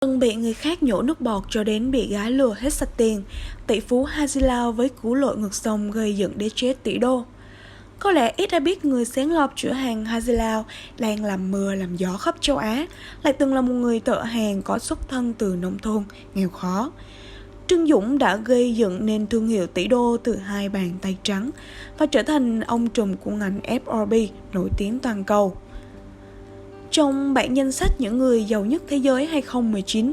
Tân bị người khác nhổ nước bọt cho đến bị gái lừa hết sạch tiền. Tỷ phú Hazilao với cú lội ngược dòng gây dựng đế chế tỷ đô. Có lẽ ít ai biết người sáng lập cửa hàng Hazilao đang làm mưa làm gió khắp châu Á, lại từng là một người thợ hàn có xuất thân từ nông thôn, nghèo khó. Trương Dũng đã gây dựng nên thương hiệu tỷ đô từ hai bàn tay trắng và trở thành ông trùm của ngành F&B nổi tiếng toàn cầu. Trong bảng danh sách những người giàu nhất thế giới 2019,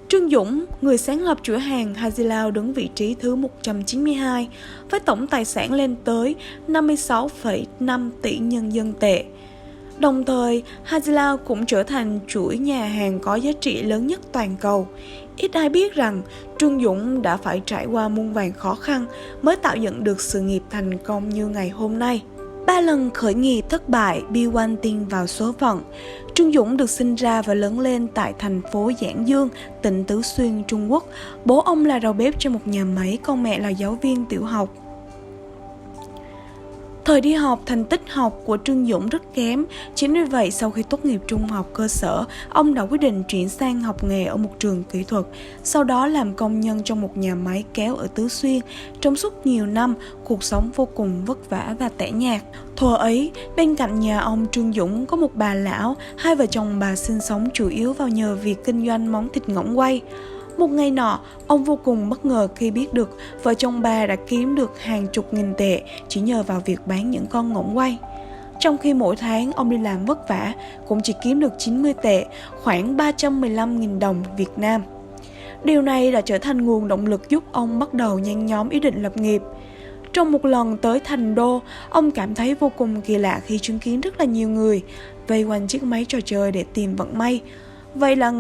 Trương Dũng, người sáng lập cửa hàng Hazilao đứng vị trí thứ 192 với tổng tài sản lên tới 56,5 tỷ nhân dân tệ. Đồng thời, Hazilao cũng trở thành chuỗi nhà hàng có giá trị lớn nhất toàn cầu. Ít ai biết rằng Trương Dũng đã phải trải qua muôn vàn khó khăn mới tạo dựng được sự nghiệp thành công như ngày hôm nay. 3 lần khởi nghiệp thất bại, Bill One tin vào số phận. Trương Dũng được sinh ra và lớn lên tại thành phố Giảng Dương, tỉnh Tứ Xuyên, Trung Quốc. Bố ông là đầu bếp trong một nhà máy, còn mẹ là giáo viên tiểu học. Thời đi học, thành tích học của Trương Dũng rất kém. Chính vì vậy, sau khi tốt nghiệp trung học cơ sở, ông đã quyết định chuyển sang học nghề ở một trường kỹ thuật. Sau đó làm công nhân trong một nhà máy kéo ở Tứ Xuyên. Trong suốt nhiều năm, cuộc sống vô cùng vất vả và tẻ nhạt. Thuở ấy, bên cạnh nhà ông Trương Dũng có một bà lão, hai vợ chồng bà sinh sống chủ yếu vào nhờ việc kinh doanh món thịt ngỗng quay. Một ngày nọ, ông vô cùng bất ngờ khi biết được vợ chồng bà đã kiếm được hàng chục nghìn tệ chỉ nhờ vào việc bán những con ngỗng quay. Trong khi mỗi tháng ông đi làm vất vả cũng chỉ kiếm được 90 tệ, khoảng 315.000 đồng Việt Nam. Điều này đã trở thành nguồn động lực giúp ông bắt đầu nhen nhóm ý định lập nghiệp. Trong một lần tới thành đô, ông cảm thấy vô cùng kỳ lạ khi chứng kiến rất là nhiều người vây quanh chiếc máy trò chơi để tìm vận may. Vậy là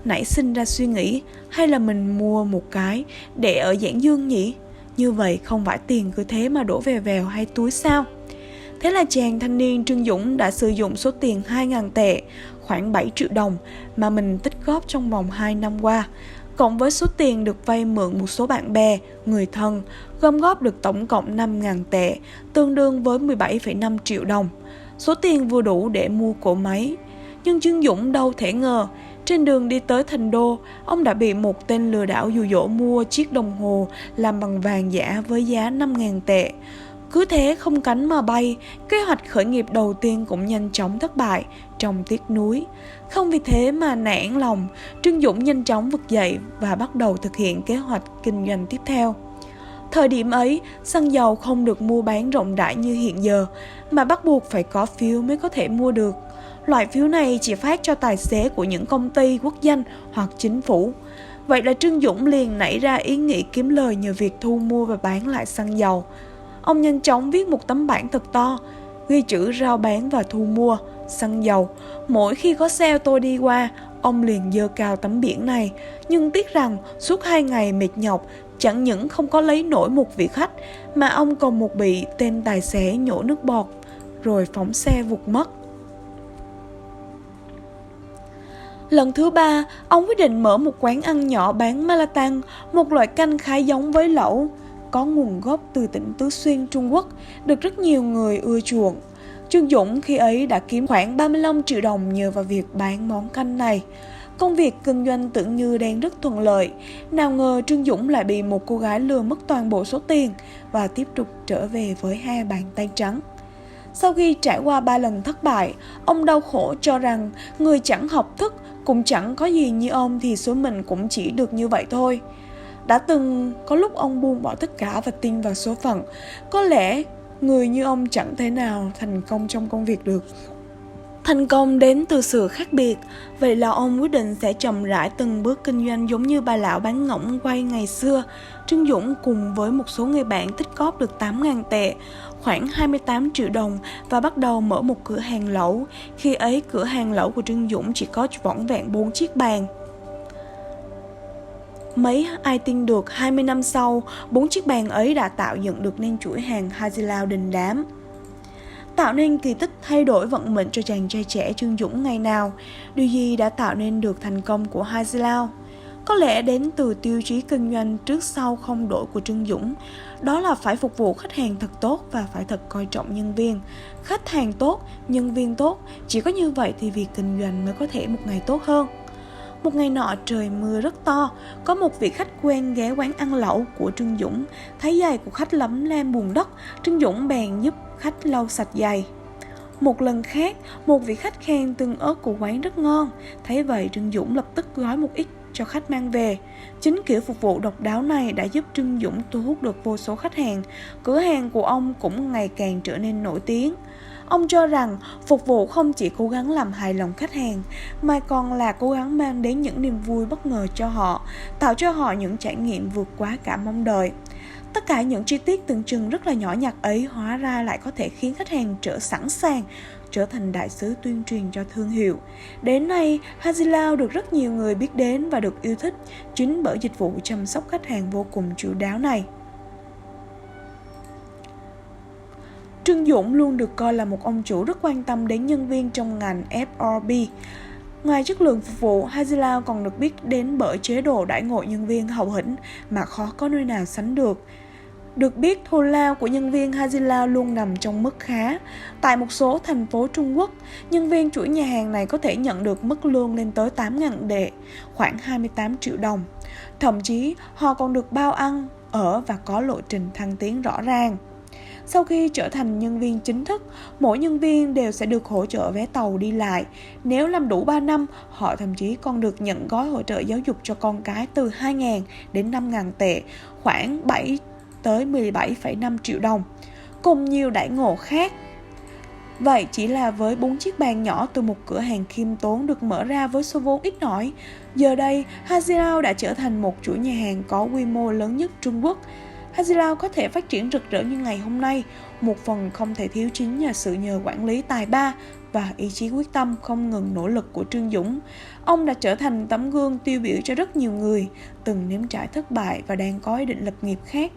nảy sinh ra suy nghĩ, hay là mình mua một cái để ở Giảng Dương nhỉ? Như vậy không phải tiền cứ thế mà đổ về vèo hay túi sao? Thế là chàng thanh niên Trương Dũng đã sử dụng số tiền 2.000 tệ, khoảng 7 triệu đồng mà mình tích góp trong vòng 2 năm qua, cộng với số tiền được vay mượn một số bạn bè, người thân, gom góp được tổng cộng 5.000 tệ, tương đương với 17,5 triệu đồng. Số tiền vừa đủ để mua cỗ máy. Nhưng Trương Dũng đâu thể ngờ, trên đường đi tới thành đô, ông đã bị một tên lừa đảo dụ dỗ mua chiếc đồng hồ làm bằng vàng giả với giá 5.000 tệ. Cứ thế không cánh mà bay, kế hoạch khởi nghiệp đầu tiên cũng nhanh chóng thất bại trong tiếc nuối. Không vì thế mà nản lòng, Trương Dũng nhanh chóng vực dậy và bắt đầu thực hiện kế hoạch kinh doanh tiếp theo. Thời điểm ấy, xăng dầu không được mua bán rộng rãi như hiện giờ, mà bắt buộc phải có phiếu mới có thể mua được. Loại phiếu này chỉ phát cho tài xế của những công ty quốc doanh hoặc chính phủ. Vậy là Trương Dũng liền nảy ra ý nghĩ kiếm lời nhờ việc thu mua và bán lại xăng dầu. Ông nhanh chóng viết một tấm bảng thật to, ghi chữ rao bán và thu mua xăng dầu. Mỗi khi có xe ô tô đi qua, ông liền giơ cao tấm biển này. Nhưng tiếc rằng suốt 2 ngày mệt nhọc, chẳng những không có lấy nổi một vị khách, mà ông còn một bị tên tài xế nhổ nước bọt, rồi phóng xe vụt mất. Lần thứ 3, ông quyết định mở một quán ăn nhỏ bán Malatang, một loại canh khá giống với lẩu, có nguồn gốc từ tỉnh Tứ Xuyên, Trung Quốc, được rất nhiều người ưa chuộng. Trương Dũng khi ấy đã kiếm khoảng 35 triệu đồng nhờ vào việc bán món canh này. Công việc kinh doanh tưởng như đang rất thuận lợi, nào ngờ Trương Dũng lại bị một cô gái lừa mất toàn bộ số tiền và tiếp tục trở về với hai bàn tay trắng. Sau khi trải qua 3 lần thất bại, ông đau khổ cho rằng người chẳng học thức, cũng chẳng có gì như ông thì số mình cũng chỉ được như vậy thôi. Đã từng có lúc ông buông bỏ tất cả và tin vào số phận. Có lẽ người như ông chẳng thể nào thành công trong công việc được. Thành công đến từ sự khác biệt, vậy là ông quyết định sẽ chậm rãi từng bước kinh doanh giống như bà lão bán ngỗng quay ngày xưa. Trương Dũng cùng với một số người bạn tích góp được 8.000 tệ, khoảng 28 triệu đồng và bắt đầu mở một cửa hàng lẩu. Khi ấy cửa hàng lẩu của Trương Dũng chỉ có vỏn vẹn 4 chiếc bàn. Mấy ai tin được 20 năm sau, 4 chiếc bàn ấy đã tạo dựng được nên chuỗi hàng Hazilao đình đám, tạo nên kỳ tích thay đổi vận mệnh cho chàng trai trẻ Trương Dũng ngày nào. Điều gì đã tạo nên được thành công của Hazilao? Có lẽ đến từ tiêu chí kinh doanh trước sau không đổi của Trương Dũng. Đó là phải phục vụ khách hàng thật tốt và phải thật coi trọng nhân viên. Khách hàng tốt, nhân viên tốt, chỉ có như vậy thì việc kinh doanh mới có thể một ngày tốt hơn. Một ngày nọ trời mưa rất to, có một vị khách quen ghé quán ăn lẩu của Trương Dũng. Thấy giày của khách lấm lem bùn đất, Trương Dũng bèn giúp khách lau sạch giày. Một lần khác, một vị khách khen tương ớt của quán rất ngon. Thấy vậy, Trương Dũng lập tức gói một ít cho khách mang về. Chính kiểu phục vụ độc đáo này đã giúp Trương Dũng thu hút được vô số khách hàng. Cửa hàng của ông cũng ngày càng trở nên nổi tiếng. Ông cho rằng phục vụ không chỉ cố gắng làm hài lòng khách hàng, mà còn là cố gắng mang đến những niềm vui bất ngờ cho họ, tạo cho họ những trải nghiệm vượt quá cả mong đợi. Tất cả những chi tiết tưởng chừng rất là nhỏ nhặt ấy hóa ra lại có thể khiến khách hàng sẵn sàng trở thành đại sứ tuyên truyền cho thương hiệu. Đến nay, Haidilao được rất nhiều người biết đến và được yêu thích chính bởi dịch vụ chăm sóc khách hàng vô cùng chu đáo này. Trương Dũng luôn được coi là một ông chủ rất quan tâm đến nhân viên trong ngành F&B. Ngoài chất lượng phục vụ, Haidilao còn được biết đến bởi chế độ đãi ngộ nhân viên hậu hĩnh mà khó có nơi nào sánh được. Được biết, thù lao của nhân viên Haidilao luôn nằm trong mức khá. Tại một số thành phố Trung Quốc, nhân viên chuỗi nhà hàng này có thể nhận được mức lương lên tới 8.000 tệ, khoảng 28 triệu đồng. Thậm chí, họ còn được bao ăn, ở và có lộ trình thăng tiến rõ ràng. Sau khi trở thành nhân viên chính thức, mỗi nhân viên đều sẽ được hỗ trợ vé tàu đi lại. Nếu làm đủ 3 năm, họ thậm chí còn được nhận gói hỗ trợ giáo dục cho con cái từ 2.000 đến 5.000 tệ, khoảng 7 tới 17,5 triệu đồng, cùng nhiều đãi ngộ khác. Vậy chỉ là với 4 chiếc bàn nhỏ từ một cửa hàng khiêm tốn được mở ra với số vốn ít ỏi. Giờ đây, Haidilao đã trở thành một chuỗi nhà hàng có quy mô lớn nhất Trung Quốc. Haidilao có thể phát triển rực rỡ như ngày hôm nay, một phần không thể thiếu chính là sự nhờ quản lý tài ba và ý chí quyết tâm không ngừng nỗ lực của Trương Dũng. Ông đã trở thành tấm gương tiêu biểu cho rất nhiều người từng nếm trải thất bại và đang có ý định lập nghiệp khác.